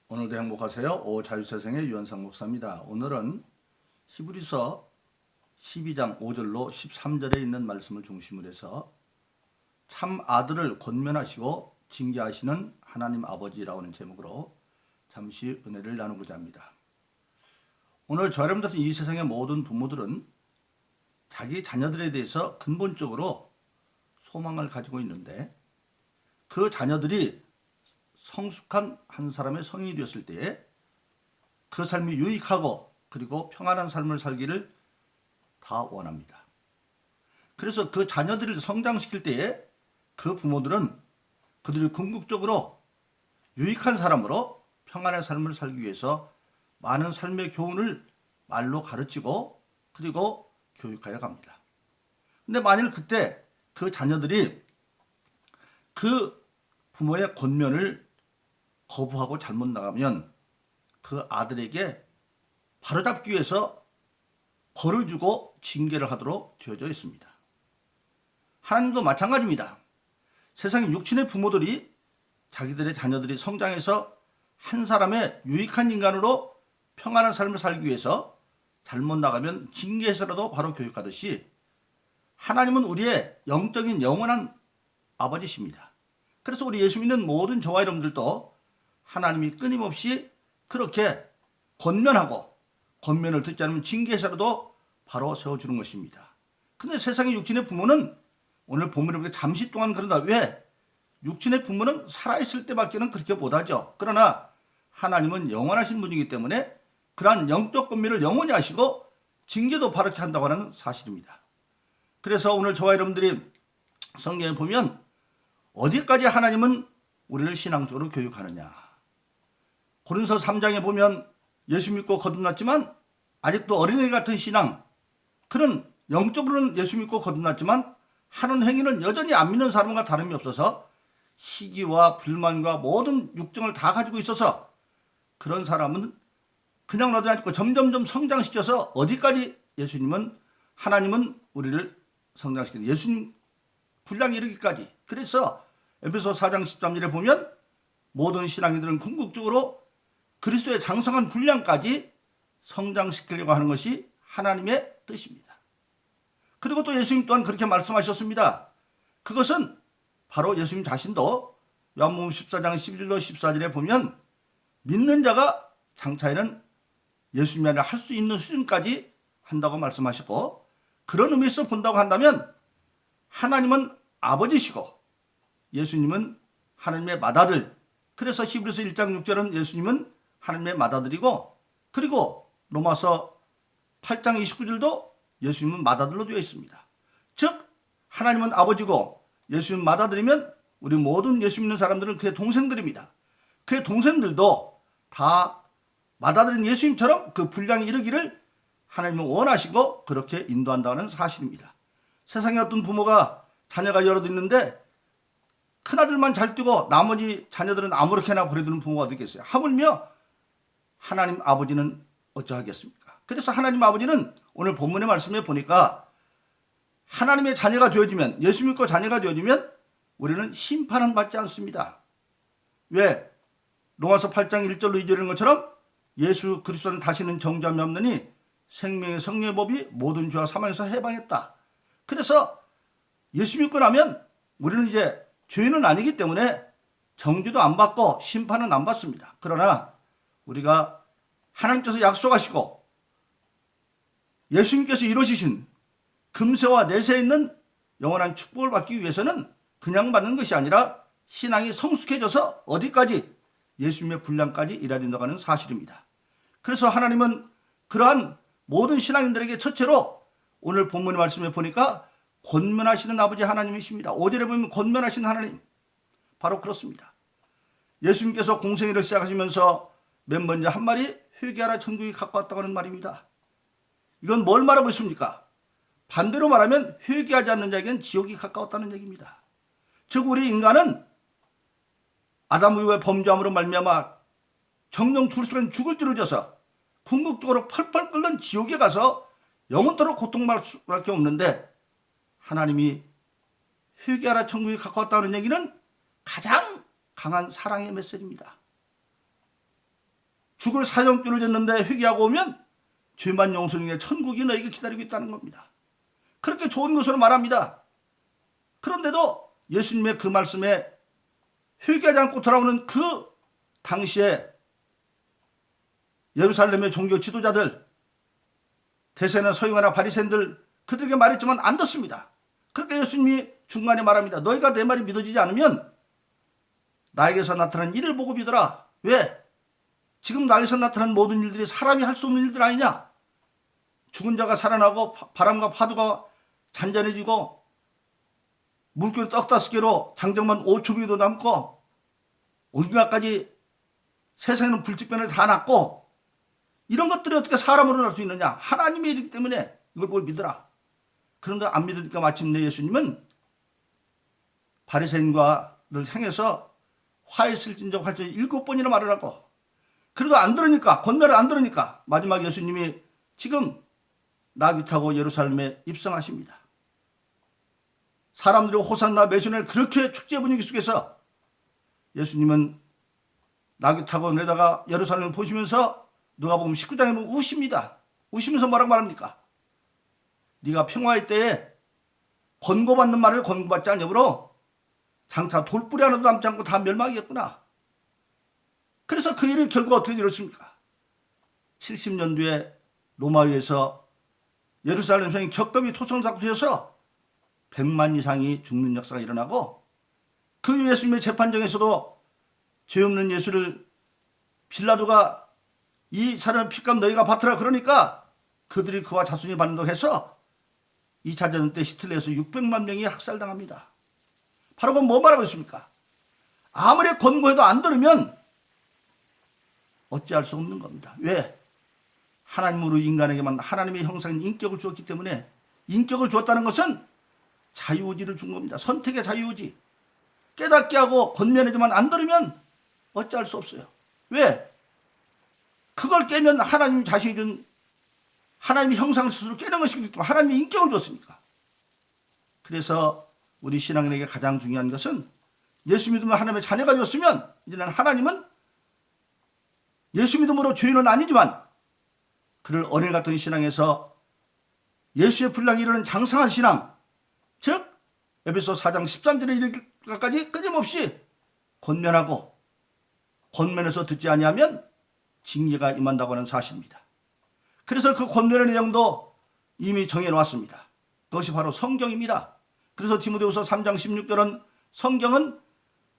오늘도 행복하세요. 오자유세상의 유현상 목사입니다. 오늘은 히브리서 12장 5절로 13절에 있는 말씀을 중심으로 해서 참 아들을 권면하시고 징계하시는 하나님 아버지라고 하는 제목으로 잠시 은혜를 나누고자 합니다. 오늘 저 여러분 같은 이 세상의 모든 부모들은 자기 자녀들에 대해서 근본적으로 소망을 가지고 있는데 그 자녀들이 성숙한 한 사람의 성인이 되었을 때에 그 삶이 유익하고 그리고 평안한 삶을 살기를 다 원합니다. 그래서 그 자녀들을 성장시킬 때에 그 부모들은 그들이 궁극적으로 유익한 사람으로 평안한 삶을 살기 위해서 많은 삶의 교훈을 말로 가르치고 그리고 교육하여 갑니다. 근데 만일 그때 그 자녀들이 그 부모의 권면을 거부하고 잘못 나가면 그 아들에게 바로잡기 위해서 벌을 주고 징계를 하도록 되어져 있습니다. 하나님도 마찬가지입니다. 세상의 육신의 부모들이 자기들의 자녀들이 성장해서 한 사람의 유익한 인간으로 평안한 삶을 살기 위해서 잘못 나가면 징계해서라도 바로 교육하듯이 하나님은 우리의 영적인 영원한 아버지십니다. 그래서 우리 예수 믿는 모든 저와 여러분들도 하나님이 끊임없이 그렇게 권면하고 권면을 듣지 않으면 징계해서라도 바로 세워주는 것입니다. 근데 세상의 육신의 부모는 오늘 본문에 보면 잠시 동안 그런다. 왜? 육신의 부모는 살아있을 때밖에는 그렇게 못하죠. 그러나 하나님은 영원하신 분이기 때문에 그러한 영적 권면을 영원히 하시고 징계도 바르게 한다고 하는 사실입니다. 그래서 오늘 저와 여러분들이 성경에 보면 어디까지 하나님은 우리를 신앙적으로 교육하느냐. 고린도서 3장에 보면 예수 믿고 거듭났지만 아직도 어린애 같은 신앙, 그는 영적으로는 예수 믿고 거듭났지만 하는 행위는 여전히 안 믿는 사람과 다름이 없어서 시기와 불만과 모든 육정을 다 가지고 있어서 그런 사람은 그냥 놔두지 않고 점점점 성장시켜서 어디까지 하나님은 우리를 성장시키는 예수님 분량에 이르기까지. 그래서 에베소 4장 13절에 보면 모든 신앙인들은 궁극적으로 그리스도의 장성한 분량까지 성장시키려고 하는 것이 하나님의 뜻입니다. 그리고 또 예수님 또한 그렇게 말씀하셨습니다. 그것은 바로 예수님 자신도 요한복음 14장 11절 14절에 보면 믿는 자가 장차에는 예수님이 아니라 할 수 있는 수준까지 한다고 말씀하셨고, 그런 의미에서 본다고 한다면 하나님은 아버지시고 예수님은 하나님의 맏아들. 그래서 히브리서 1장 6절은 예수님은 하나님의 맏아들이고, 그리고 로마서 8장 29절도 예수님은 맏아들로 되어 있습니다. 즉 하나님은 아버지고 예수님은 맏아들이면 우리 모든 예수 믿는 사람들은 그의 동생들입니다. 그의 동생들도 다 맏아들인 예수님처럼 그 분량에 이르기를 하나님은 원하시고 그렇게 인도한다는 사실입니다. 세상에 어떤 부모가 자녀가 여럿 있는데 큰아들만 잘 뛰고 나머지 자녀들은 아무렇게나 버려두는 부모가 어디 있겠어요. 하물며 하나님 아버지는 어쩌하겠습니까? 그래서 하나님 아버지는 오늘 본문의 말씀에 보니까 하나님의 자녀가 되어지면, 예수 믿고 자녀가 되어지면 우리는 심판은 받지 않습니다. 왜? 로마서 8장 1절로 2절인 것처럼 예수 그리스도는 다시는 정죄함이 없느니 생명의 성령의 법이 모든 죄와 사망에서 해방했다. 그래서 예수 믿고 나면 우리는 이제 죄는 아니기 때문에 정죄도 안 받고 심판은 안 받습니다. 그러나 우리가 하나님께서 약속하시고 예수님께서 이루시신 금세와 내세에 있는 영원한 축복을 받기 위해서는 그냥 받는 것이 아니라 신앙이 성숙해져서 어디까지 예수님의 분량까지 이르야 된다고 하는 사실입니다. 그래서 하나님은 그러한 모든 신앙인들에게 첫째로 오늘 본문의 말씀에 보니까 권면하시는 아버지 하나님이십니다. 5절에 보면 권면하시는 하나님, 바로 그렇습니다. 예수님께서 공생애를 시작하시면서 맨 먼저 한 말이 회개하라 천국이 가까웠다고 하는 말입니다. 이건 뭘 말하고 있습니까? 반대로 말하면 회개하지 않는 자에게는 지옥이 가까웠다는 얘기입니다. 즉 우리 인간은 아담 이후에 범죄함으로 말미암아 정령 죽을 수는 죽을 줄을 져서 궁극적으로 펄펄 끓는 지옥에 가서 영원토록 고통받을 수밖에 없는데, 하나님이 회개하라 천국이 가까웠다는 얘기는 가장 강한 사랑의 메시지입니다. 죽을 사형줄을 졌는데 회개하고 오면 죄만 용서하는 천국이 너에게 기다리고 있다는 겁니다. 그렇게 좋은 것으로 말합니다. 그런데도 예수님의 그 말씀에 회개하지 않고 돌아오는 그 당시에 예루살렘의 종교 지도자들, 대세나 서기관이나 바리새인들 그들에게 말했지만 안 듣습니다. 그러니까 예수님이 중간에 말합니다. 너희가 내 말이 믿어지지 않으면 나에게서 나타난 일을 보고 믿어라. 왜? 지금 나에게서 나타난 모든 일들이 사람이 할 수 없는 일들 아니냐? 죽은 자가 살아나고 바람과 파도가 잔잔해지고 물결 떡 5개로 장정만 5초비도 남고 온갖까지 세상에는 불빛변에 다 났고 이런 것들이 어떻게 사람으로 날 수 있느냐? 하나님의 일이기 때문에 이걸 보고 믿어라. 그런데 안 믿으니까 마침내 예수님은 바리새인과를 향해서 화했을진정 할지 7번이나 말을 하고 그래도 안 들으니까 권면을 안 들으니까 마지막 예수님이 지금 나귀 타고 예루살렘에 입성하십니다. 사람들이 호산나 매순을 그렇게 축제 분위기 속에서 예수님은 나귀 타고 내다가 예루살렘을 보시면서 누가 보면 19장에 보면 우십니다. 우시면서 뭐라고 말합니까? 네가 평화의 때에 권고받는 말을 권고받지 않으므로 장차 돌뿌리 하나도 남지 않고 다 멸망이겠구나. 그래서 그 일이 결국 어떻게 이렇습니까? 70년 뒤에 로마에서 예루살렘 성이 격검이 토성사고되어서 100만 이상이 죽는 역사가 일어나고 그 예수님의 재판정에서도 죄 없는 예수를 빌라도가 이 사람의 피값 너희가 받으라 그러니까 그들이 그와 자손이 반동해서 2차 대전 때 히틀러에서 600만 명이 학살당합니다. 바로 그건 뭐 말하고 있습니까? 아무리 권고해도 안 들으면 어찌할 수 없는 겁니다. 왜? 하나님으로 인간에게만 하나님의 형상인 인격을 주었기 때문에 인격을 주었다는 것은 자유의지를 준 겁니다. 선택의 자유의지. 깨닫게 하고 권면하지만 안 들으면 어찌할 수 없어요. 왜? 그걸 깨면 하나님 자신이 준 하나님의 형상을 스스로 깨는 것이기 때문에 하나님의 인격을 줬으니까. 그래서 우리 신앙인에게 가장 중요한 것은 예수 믿으면 하나님의 자녀가 되었으면 이제는 하나님은 예수 믿음으로 죄인은 아니지만 그를 어린애 같은 신앙에서 예수의 분량이 이르는 장성한 신앙, 즉 에베소 4장 13절에 이르기까지 끊임없이 권면하고 권면해서 듣지 아니하면 징계가 임한다고 하는 사실입니다. 그래서 그 권면의 내용도 이미 정해놓았습니다. 그것이 바로 성경입니다. 그래서 디모데후서 3장 16절은 성경은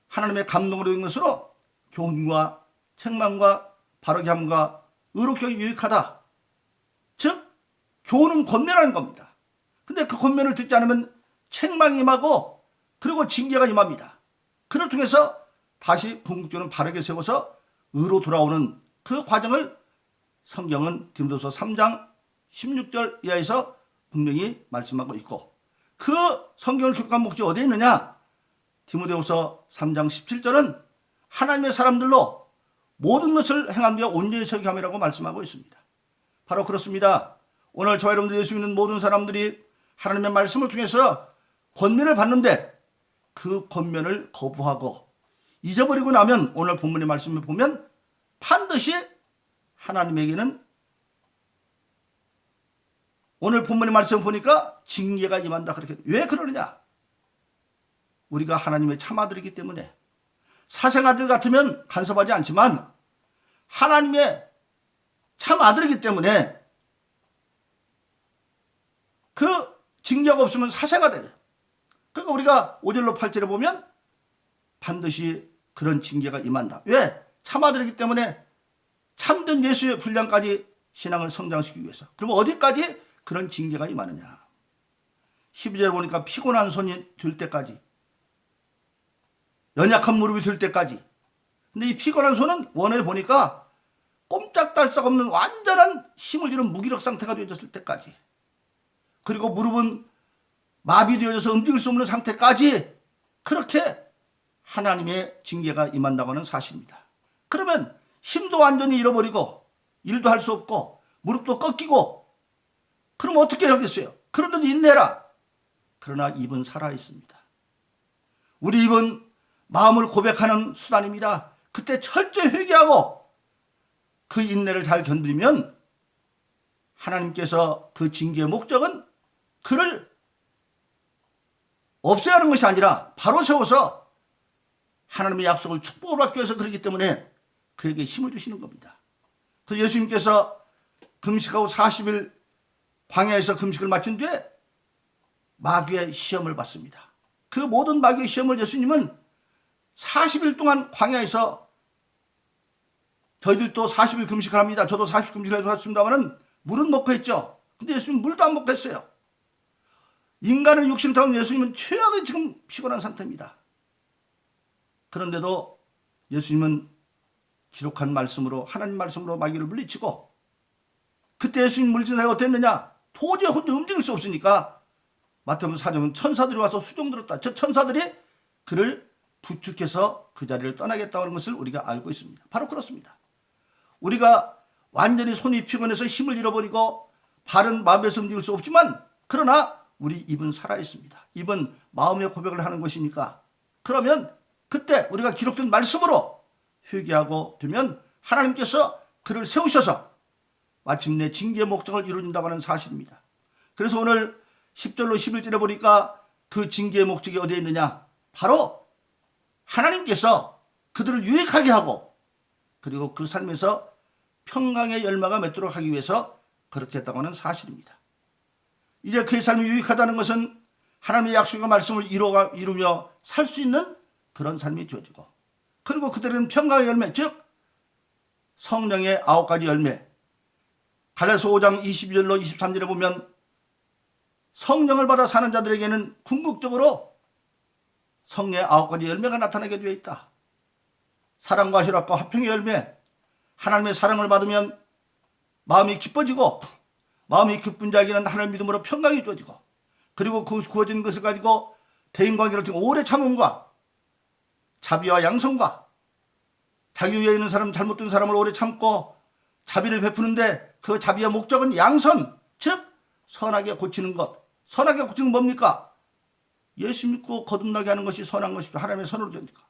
하나님의 감동으로 된 것으로 교훈과 책망과 바르게 함과 의롭게 하기 유익하다. 즉 교훈은 권면하는 겁니다. 근데 그 권면을 듣지 않으면 책망이 임하고 그리고 징계가 임합니다. 그를 통해서 다시 궁극적으로 바르게 세워서 의로 돌아오는 그 과정을 성경은 디모데후서 3장 16절 이하에서 분명히 말씀하고 있고 그 성경을 기록한 목적이 어디에 있느냐? 디모데후서 3장 17절은 하나님의 사람들로 모든 것을 행한 뒤에 온전히 서게 함이라고 말씀하고 있습니다. 바로 그렇습니다. 오늘 저와 여러분들 예수 믿는 모든 사람들이 하나님의 말씀을 통해서 권면을 받는데 그 권면을 거부하고 잊어버리고 나면 오늘 본문의 말씀을 보면 반드시 하나님에게는 오늘 본문의 말씀을 보니까 징계가 임한다. 그렇게 왜 그러느냐? 우리가 하나님의 참아들이기 때문에 사생아들 같으면 간섭하지 않지만 하나님의 참아들이기 때문에 그 징계가 없으면 사생아 돼요. 그러니까 우리가 5절로 8절에 보면 반드시 그런 징계가 임한다. 왜? 참아들이기 때문에 참된 예수의 분량까지 신앙을 성장시키기 위해서. 그럼 어디까지 그런 징계가 임하느냐? 12절에 보니까 피곤한 손이 들 때까지, 연약한 무릎이 들 때까지. 근데 이 피곤한 손은 원어에 보니까 꼼짝달싹 없는 완전한 힘을 잃은 무기력 상태가 되어졌을 때까지, 그리고 무릎은 마비되어져서 움직일 수 없는 상태까지 그렇게 하나님의 징계가 임한다고 하는 사실입니다. 그러면 힘도 완전히 잃어버리고 일도 할 수 없고 무릎도 꺾이고 그럼 어떻게 하겠어요? 그런데도 인내라. 그러나 입은 살아있습니다. 우리 입은 마음을 고백하는 수단입니다. 그때 철저히 회개하고 그 인내를 잘 견디면 하나님께서 그 징계의 목적은 그를 없애야 하는 것이 아니라 바로 세워서 하나님의 약속을 축복을 받기 위해서 그렇기 때문에 그에게 힘을 주시는 겁니다. 그 예수님께서 금식하고 40일 광야에서 금식을 마친 뒤에 마귀의 시험을 받습니다. 그 모든 마귀의 시험을 예수님은 40일 동안 광야에서, 저희들도 40일 금식을 합니다. 저도 40일 금식을 해봤습니다만 물은 먹고 했죠. 근데 예수님은 물도 안 먹고 했어요. 인간의 육신을 타온 예수님은 최악의 지금 피곤한 상태입니다. 그런데도 예수님은 기록한 말씀으로, 하나님 말씀으로 마귀를 물리치고, 그때 예수님 물리친 사람이 어땠느냐? 도저히 혼자 움직일 수 없으니까 마태복음 4장은 천사들이 와서 수종들었다. 즉 천사들이 그를 부축해서 그 자리를 떠나겠다는 것을 우리가 알고 있습니다. 바로 그렇습니다. 우리가 완전히 손이 피곤해서 힘을 잃어버리고 발은 마음에서 움직일 수 없지만, 그러나 우리 입은 살아있습니다. 입은 마음의 고백을 하는 것이니까, 그러면 그때 우리가 기록된 말씀으로 회개하고 되면 하나님께서 그를 세우셔서 마침내 징계의 목적을 이루어진다고 하는 사실입니다. 그래서 오늘 10절로 11절에 보니까 그 징계의 목적이 어디에 있느냐? 바로 하나님께서 그들을 유익하게 하고, 그리고 그 삶에서 평강의 열매가 맺도록 하기 위해서 그렇게 했다고 하는 사실입니다. 이제 그의 삶이 유익하다는 것은 하나님의 약속의 말씀을 이루며 살 수 있는 그런 삶이 되어지고, 그리고 그들은 평강의 열매, 즉 성령의 9가지 열매, 갈라디아서 5장 22절로 23절에 보면 성령을 받아 사는 자들에게는 궁극적으로 성령의 9가지 열매가 나타나게 되어 있다. 사랑과 희락과 화평의 열매, 하나님의 사랑을 받으면 마음이 기뻐지고, 마음이 기쁜 자에게는 하나님의 믿음으로 평강이 주어지고, 그리고 그 구워진 것을 가지고 대인관계를 통해 오래 참음과 자비와 양성과, 자기 위에 있는 사람, 잘못된 사람을 오래 참고 자비를 베푸는데 그 자비의 목적은 양선, 즉 선하게 고치는 것. 선하게 고치는 뭡니까? 예수 믿고 거듭나게 하는 것이 선한 것이죠. 하나님의 선으로 되니까.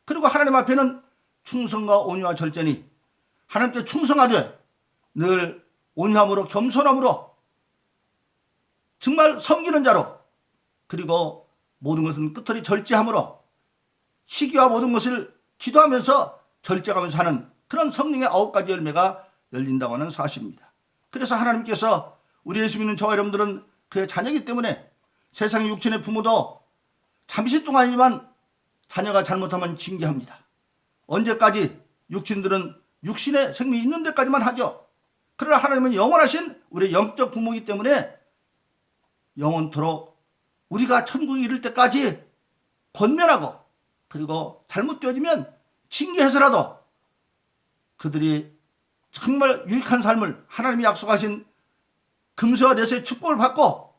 그리고 하나님 앞에는 충성과 온유와 절제니, 하나님께 충성하되 늘 온유함으로 겸손함으로 정말 섬기는 자로, 그리고 모든 것은 끝들이 절제함으로 시기와 모든 것을 기도하면서 절제하면서 하는 그런 성령의 9가지 열매가 열린다고 하는 사실입니다. 그래서 하나님께서 우리 예수 믿는 저와 여러분들은 그의 자녀이기 때문에 세상의 육신의 부모도 잠시 동안이지만 자녀가 잘못하면 징계합니다. 언제까지? 육신들은 육신의 생명이 있는 데까지만 하죠. 그러나 하나님은 영원하신 우리의 영적 부모이기 때문에 영원토록 우리가 천국에 이를 때까지 권면하고, 그리고 잘못되어지면 징계해서라도 그들이 정말 유익한 삶을, 하나님이 약속하신 금세와 내세의 축복을 받고,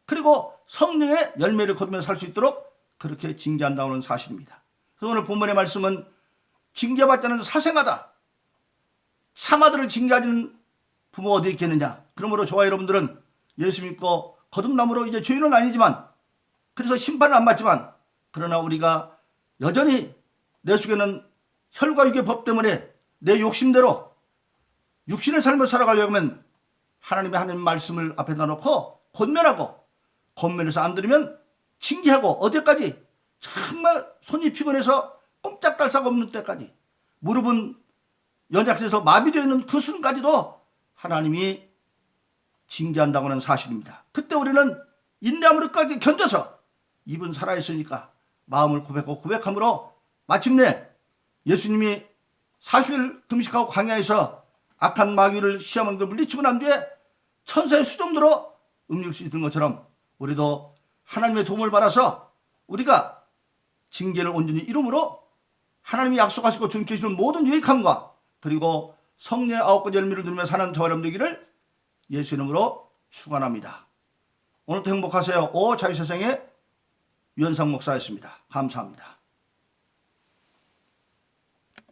그리고 성령의 열매를 거두며 살 수 있도록 그렇게 징계한다는 사실입니다. 그래서 오늘 본문의 말씀은 징계받지 않은 사생아다, 사마들을 징계하는 부모가 어디 있겠느냐. 그러므로 저와 여러분들은 예수 믿고 거듭남으로 이제 죄인은 아니지만, 그래서 심판을 안 받지만, 그러나 우리가 여전히 내 속에는 혈과 육의 법 때문에 내 욕심대로 육신의 삶을 살아가려고 하면 하나님의 말씀을 앞에다 놓고 권면하고, 권면해서 안 들으면 징계하고, 어디까지? 정말 손이 피곤해서 꼼짝달싹 없는 때까지, 무릎은 연약해서 마비되어 있는 그 순간까지도 하나님이 징계한다고 하는 사실입니다. 그때 우리는 인내함으로까지 견뎌서, 입은 살아있으니까 마음을 고백함으로 마침내 예수님이 40일 금식하고 광야에서 악한 마귀를 시험한 걸 물리치고 난 뒤에 천사의 수종들어 음료할 수 있는 것처럼 우리도 하나님의 도움을 받아서 우리가 징계를 온전히 이룸으로 하나님이 약속하시고 주님께 주시는 모든 유익함과, 그리고 성령의 9가지 열매를 누리며 사는 저와 여러분 되기를 예수 이름으로 축원합니다. 오늘도 행복하세요. 오 자유세상의 유현상 목사였습니다. 감사합니다.